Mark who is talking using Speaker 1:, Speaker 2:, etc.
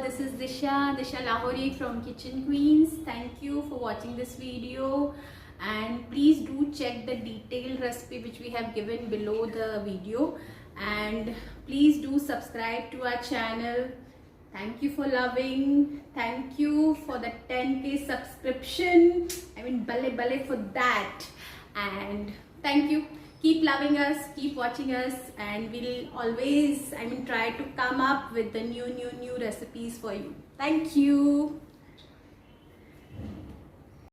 Speaker 1: this is Disha Lahori from Kitchen Queens. Thank you for watching this video, and please do check the detailed recipe which we have given below the video, and please do subscribe to our channel. Thank you for loving. Thank you for the 10k subscription. I mean, bale for that. And thank you. Keep loving us, keep watching us, and we'll always, try to come up with the new recipes for you. Thank you.